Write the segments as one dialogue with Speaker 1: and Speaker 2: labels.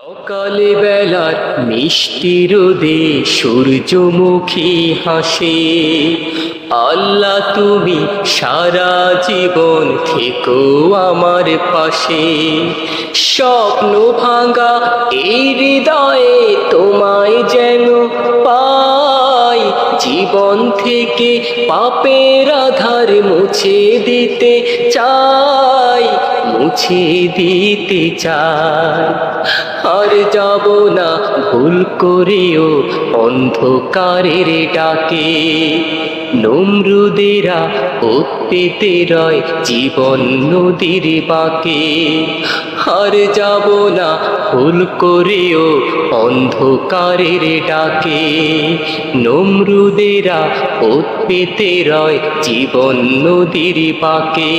Speaker 1: সকালে বেলার মিষ্টি রোদে সূর্যমুখী হাসে। আল্লাহ তুমি সারা জীবন থেকো আমার পাশে। স্বপ্ন ভাঙা এই হৃদয়ে তোমায় যেন পাই। জীবন থেকে পাপের আধার মুছে দিতে চাই, মুছে দিতে চাই। আর যাব না ভুল করেও অন্ধকারের ডাকে। নমরুদেরা পেতে রয় জীবন নদীর বাঁকে। আর যাব না ভুল করেও অন্ধকারের ডাকে। নমরুদেরা পেতে রয় জীবন নদীর বাঁকে।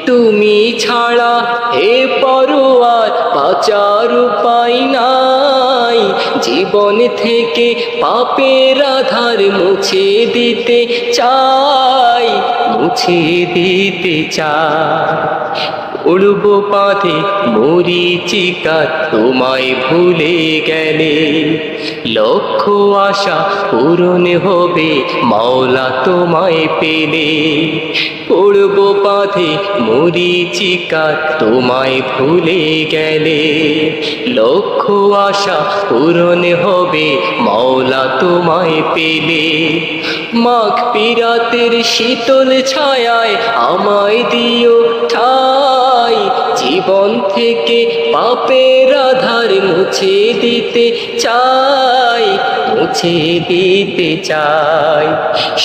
Speaker 1: তুমি ছাড়া হে পরোয়ার বাঁচার উপায় নাই। জীবন থেকে পাপের আধার মুছে দিতে চাই, মুছে দিতে চাই। উড়ব পাথে মরীচিকা তোমায় ভুলে গেলে। লক্ষ্য আশা পূরণ হবে মাওলা তোমায় পেলে। উড়ব পাথে মরীচিকা তোমায় ভুলে গেলে। লক্ষ্য আশা পূরণ হবে মাওলা তোমায় পেলে। মাগফিরাতের শীতল ছায়ায় আমায় দিও ঠাই। জীবন থেকে পাপের আধার মুছে দিতে চাই, মুছে দিতে চাই।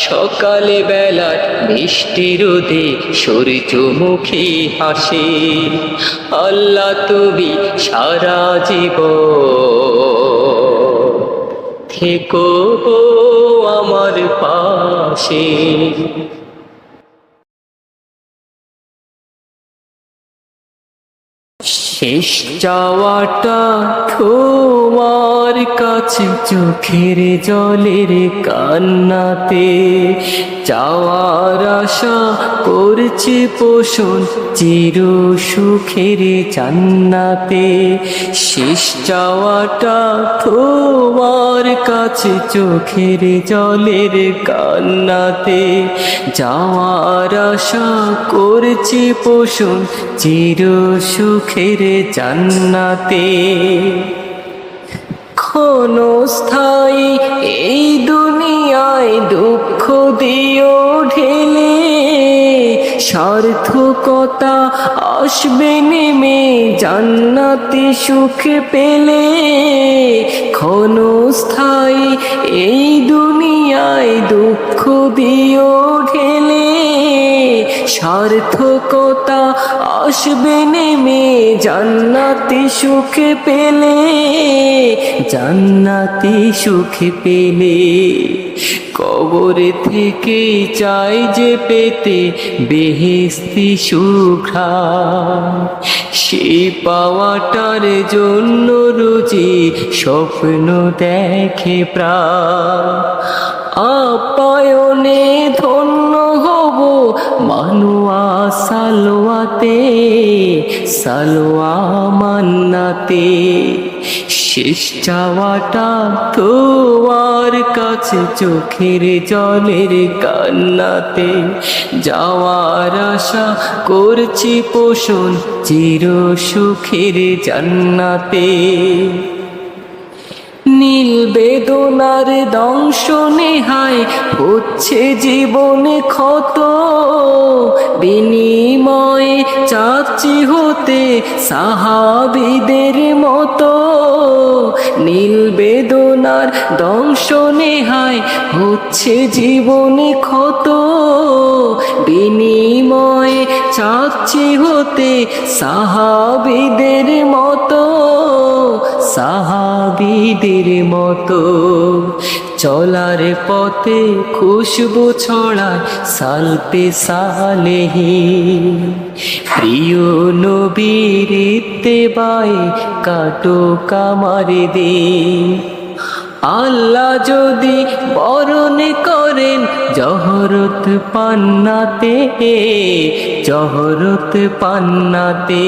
Speaker 1: সকালে বেলার মিষ্টি রোদে সূর্যমুখী হাসে। আল্লাহ তুমি সারা জীবন থেকো আমার পাশে। শেষ চাওয়াটা তোমার কাছে চোখের জলের কান্নাতে। চাওয়ার আশা করছি পোষণ চির সুখের জান্নাতে। শেষ চাওয়াটা তোমার কাছে চোখের জলের কান্নাতে। যাওয়ার আশা করছি পোষণ চির সুখের জান্নাতে। ক্ষণস্থায়ী এই দুনিয়ায় দুঃখ দিও ঢেলে। সার্থকতা আসবে নেমে জান্নাতে সুখ পেলে। ক্ষণস্থায়ী এই দুনিয়ায় দুঃখ দিও ঢেলে। সার্থকতা আসবে নেমে জান্নাতে সুখ পেলে, জান্নাতে সুখ পেলে। কবর থেকে চাই যে পেতে বেহেশতি সুঘ্রাণ। সেই পাওয়াটার জন্য রোজই স্বপ্ন দেখে প্রাণ। আপ্যায়নে ধন্য হব মানুয়া সালোয়াতে, সালোয়া মান্নাতে। শেষ চাওয়াটা তোমার কাছে চোখের জলের কান্নাতে। যাওয়ার আশা করছি পোষণ চির সুখের জান্নাতে। নীল বেদনার দংশনে হায় হচ্ছে জীবনে ক্ষত। বিনিময়ে চাচ্ছি হতে সাহাবীদের মতো। নীল বেদনার দংশনে হায় হচ্ছে জীবনে ক্ষত। বিনিময়ে চাচ্ছি হতে সাহাবীদের মতো, সাহাবীদের মতো। চলার পথে খুশবু ছড়ায় সালপে সালেহীন। প্রিয় নবীর ইত্তেবায়ে কাটো কামার দিন। আল্লাহ যদি বরণ করেন জহরত পান্নাতে, জহরত পান্নাতে,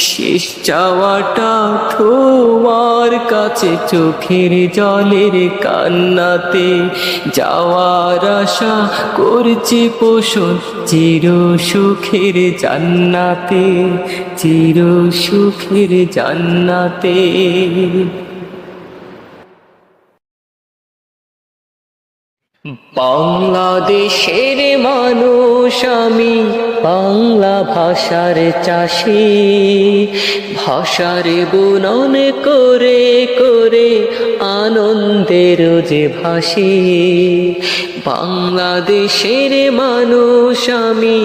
Speaker 1: শেষ চাওয়াটা তোমার কাছে চোখের জলের কান্নাতে, যাওয়ার আশা করছি পোষণ চির সুখের জান্নাতে, চির সুখের জান্নাতে। বাংলাদেশের মানুষ আমি, বাংলা ভাষার চাষি, ভাষার বুনন করে করে আনন্দের যে ভাসি। বাংলাদেশের মানুষ আমি,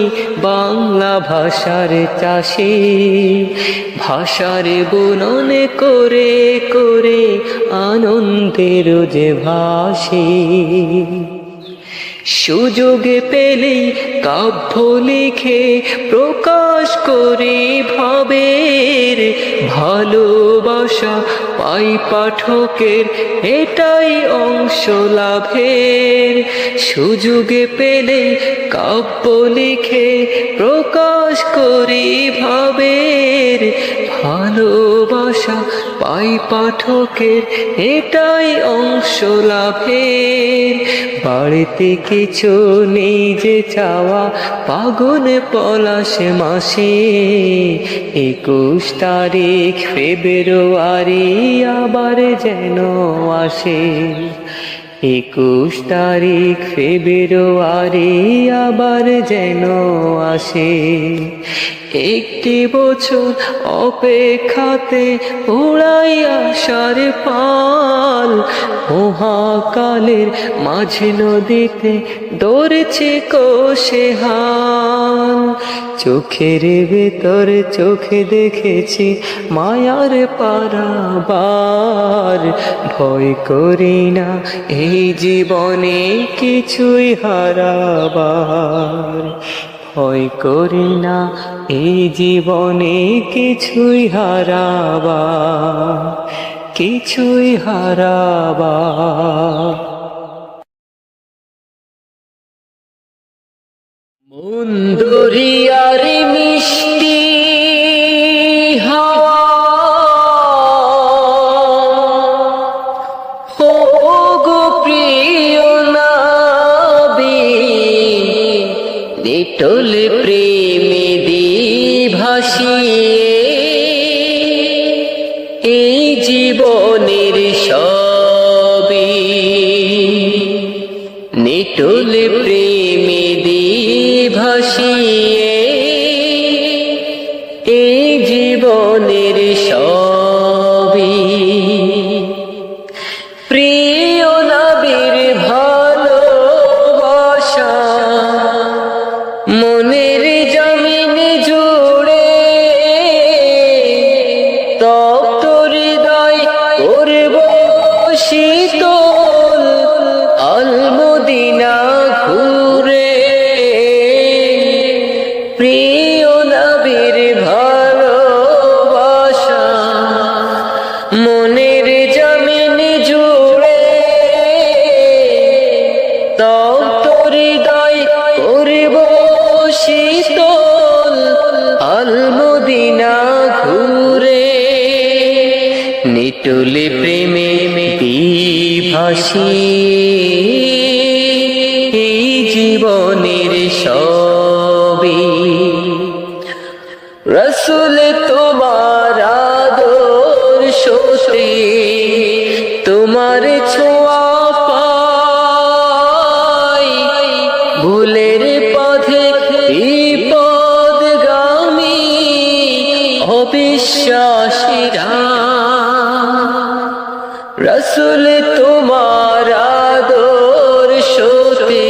Speaker 1: বাংলা ভাষার চাষি, ভাষার বুনন করে করে আনন্দের যে ভাসি। সুযোগ পেলেই কাব্য লিখে প্রকাশ করে ভাবের ভালোবাসা পাই পাঠকের, এটাই অংশ লাভের। সুযোগ পেলেই কাব্য লিখে প্রকাশ করে ভাবের ভালোবাসা পাই পাঠকের, এটাই অংশ লাভের। বাড়িতে কিছু নেই যে চাওয়া ফাগুন পলাশ মাসে, 21 তারিখ ফেব্রুয়ারি আবার যেন আসে, 21 তারিখ ফেব্রুয়ারি আবার যেন আসে। একটি বছর অপেক্ষাতে উড়াই আশার পাল, মহাকালের মাঝে নদীতে দৌড়ছে কোষে হাল। চোখের ভেতর চোখে দেখেছি মায়ার পারাবার, ভয় করি না এই জীবনে কিছুই হারাবার, ভয় করি না এই জীবনে কিছুই হারাবার, কিছুই হারাবার। মন দরিয়ার মিষ্টি হাওয়া, ও গো প্রিয় নবী, নিটোল প্রেমে ভাসিয়ে এই জীবনের সবই, নিটোল প্রেমে ভাসিয়ে এই জীবনের সবই। প্রিয় নবীর ভালোবাসা মনের জমিন জুড়ে, তপ্ত হৃদয় করব শীতল আল মদিনা ঘুরে। প্রিয় নবীর ভালোবাসা মনের জমিন জুড়ে, তপ্ত হৃদয় করব শীতল আল মদিনা ঘুরে। নিটোল প্রেমে ভাসিয়ে এই জীবনের সবই। রসুল তোমার আদর্শতে তোমার ছোঁয়া পাই, ভুলের পথে বিপদগামী অবিশ্বাসীরা। রসুল তোমার আদর্শতে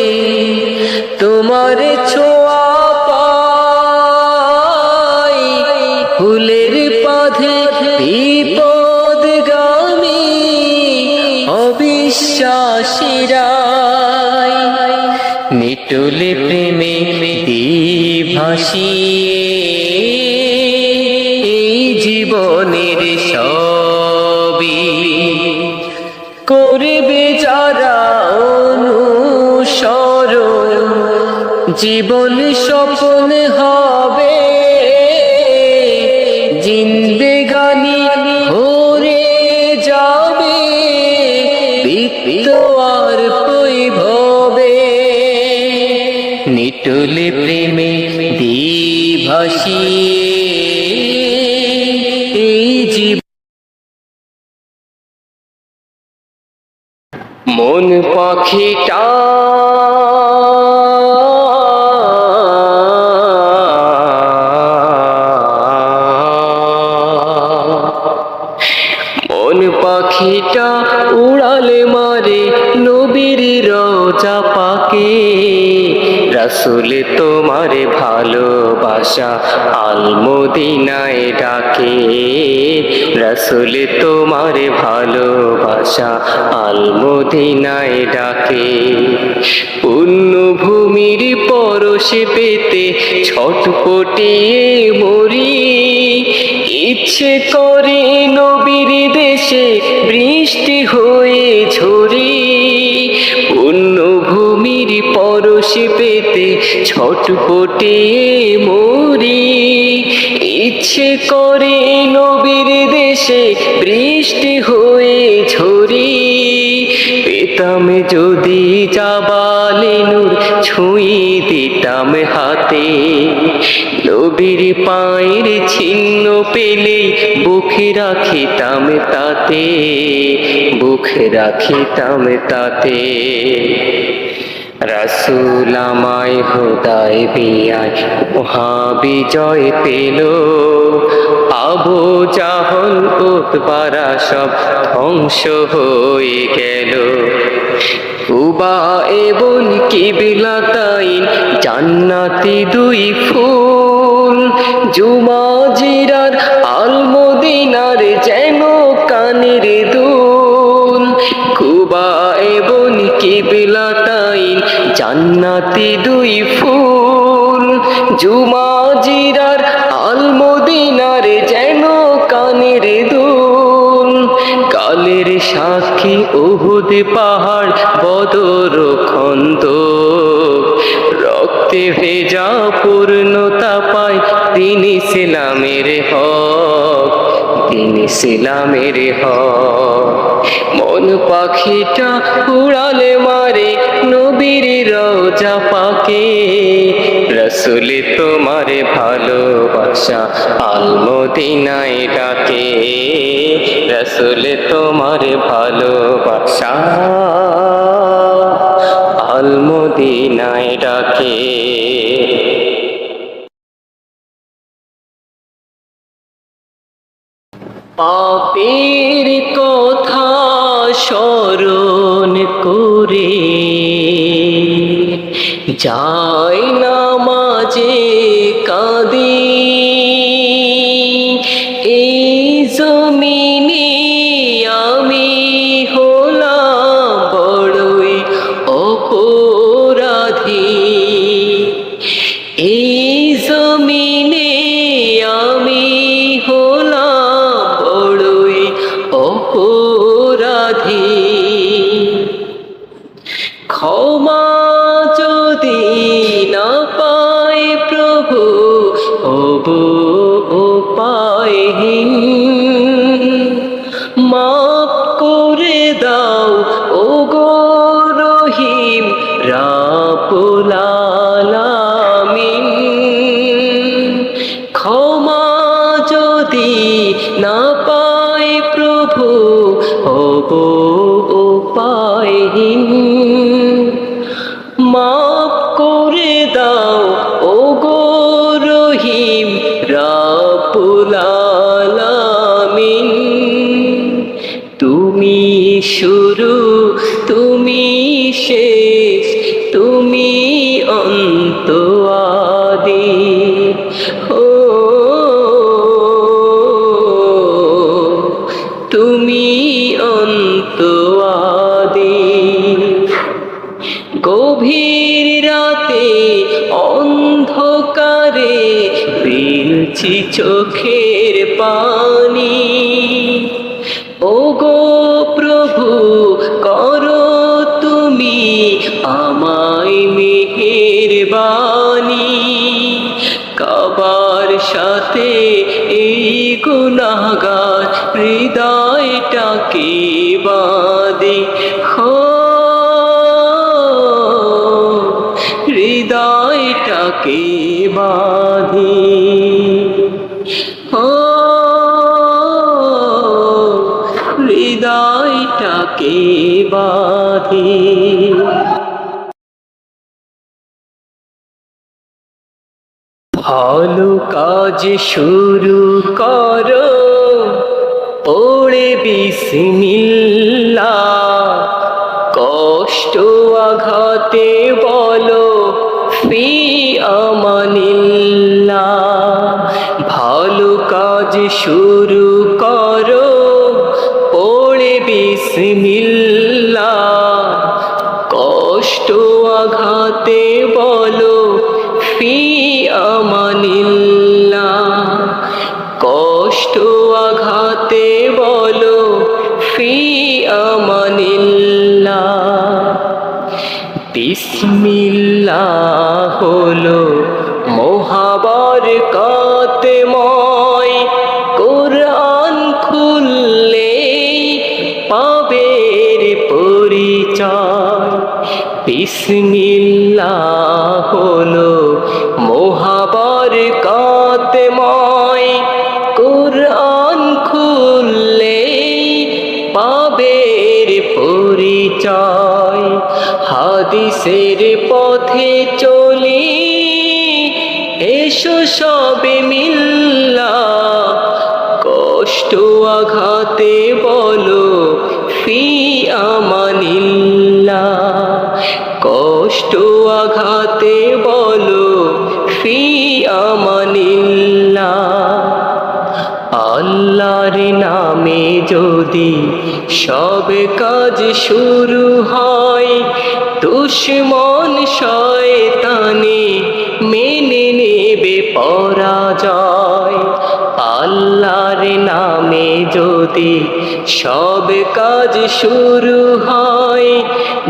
Speaker 1: তোমার ছোঁয়া পাই, ভুলের পথে বিপদগামী অবিশ্বাসীরা। নিটোল প্রেমে ভাসিয়ে এই জীবনের সবই। করবে যারা অনুসরণ, জীবন সফল হবে, জিন্দেগানি ভরে যাবে বৃত্ত আর বৈভবে। নিটলে প্রেমে দ্বিভাষিয়ে এই জীবন। মন পাখিটা মন পাখিটা উড়ালে মারে নবীর রওজা পাকে। রাসূল তোমার ভালোবাসা আল মদিনায় ডাকে। রাসূল তোমার ভালোবাসা আল মদিনায় ডাকে। পুণ্যভূমির পরশে পেতে ছটপটিয়ে মরি, ইচ্ছে করে নবীর দেশে বৃষ্টি হয়ে ঝরি। পুণ্যভূমির পরশে পেতে ছটপটিয়ে মরি, ইচ্ছে করে নবীর দেশে বৃষ্টি হয়ে ঝরি। পেতাম যদি জাবালে নূর ছুঁয়ে দিতাম হাতে, নবীর পায়ের চিহ্ন পেলে বুকে রাখিতাম তাতে, বুকে রাখিতাম তাতে। রাসূল আমায় হুদায়বিয়ায় মহাবিজয় পেল, আবু জাহল উতবারা সব ধ্বংস হয়ে গেল। কুবা এবং কিবলাতাইন জান্নাতি দুই ফুল, জুমা জিরার আল মদিনার যেন কানের দুল। কুবা এবং কিবলাতাইন জান্নাতি দুই ফুল, জুমা জিরার আল মদিনার যেন কানের দুল। কালের সাক্ষী উহুদ পাহাড় বদর খন্দক, রক্তে ভেজা পূর্ণতা পায় দ্বীন ইসলামের হক, দ্বীন ইসলামের হক। মন পাখিটা উড়ালে মারে নবীর রওজা পাকে। রাসূল তোমার ভালোবাসা আল মদিনায় ডাকে। রাসূল তোমার ভালোবাসা আল মদিনায় ডাকে। পাপের কথা স্মরণ করে যাই নামাজে কাঁদি, এই জমিনে আমি হলাম বড়ই অপরাধী। এই জমিনে আমি হলাম বড়ই অপরাধী। ক্ষমা যদি না পায় প্রভু হব উপায়হীন, মাফ করে দাও ওগো রহিম রাব্বুল আলামিন। ক্ষমা যদি না পায় প্রভু হব উপায়হীন, মাফ করে দাও ওগো রহিম রাব্বুল আলামিন। তুমি শুরু তুমি শেষ, তুমি অন্ত আদি। ও তুমি অন্ত আদি। গভীর রাতে অন্ধকারে ফেলছি চোখের পানি, ওগো প্রভু করো তুমি আমায় মেহেরবানি, কাবার সাথে এই গুনাহগার হৃদয়টাকে বাঁধি, হৃদয়টাকে বাঁধি, হৃদয়টাকে বাঁধি। ভালো কাজ শুরু করো পড়ে বিসমিল্লাহ, কষ্ট আঘাতে বলো ফি আমানিল্লাহ। ভালো কাজ শুরু করো পড়ে বিসমিল্লাহ, কষ্ট আঘাতে বলো ফি আমানিল্লাহ, কষ্ট আঘাতে বলো ফি আমানিল্লাহ। বিসমিল্লাহ হলো মহাবরকতময়, কোরআন খুললেই পাবে পরিচয়। বিসমিল্লাহ হলো মহাবরকতময়, কোরআন খুললেই পাবে পরিচয়। হাদিসের পথে চলি এসো সবে মিল্লা, কষ্ট আঘাতে বলো ফি আমানিল্লাহ, কষ্ট আঘাতে বলো ফি আমানিল্লাহ। আল্লাহর নামে যদি সব কাজ শুরু হয়, দুশমন শয়তানে মেনে নেবে পরাজয়। আল্লাহর নামে যদি সব কাজ শুরু হয়,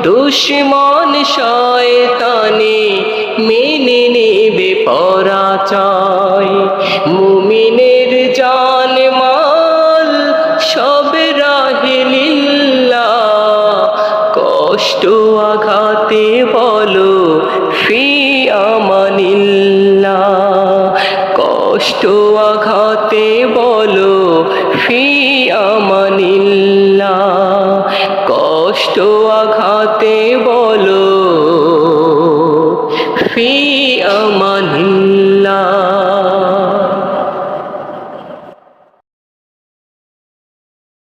Speaker 1: দুশমন শয়তানে মেনে নেবে পরাজয়। মুমিনের জান মাল সব রাহে লিল্লাহ, কষ্ট আঘাতে বলো ফি আমানিল্লাহ, কষ্ট আঘাতে বলো ফি আমানিল্লাহ, কষ্ট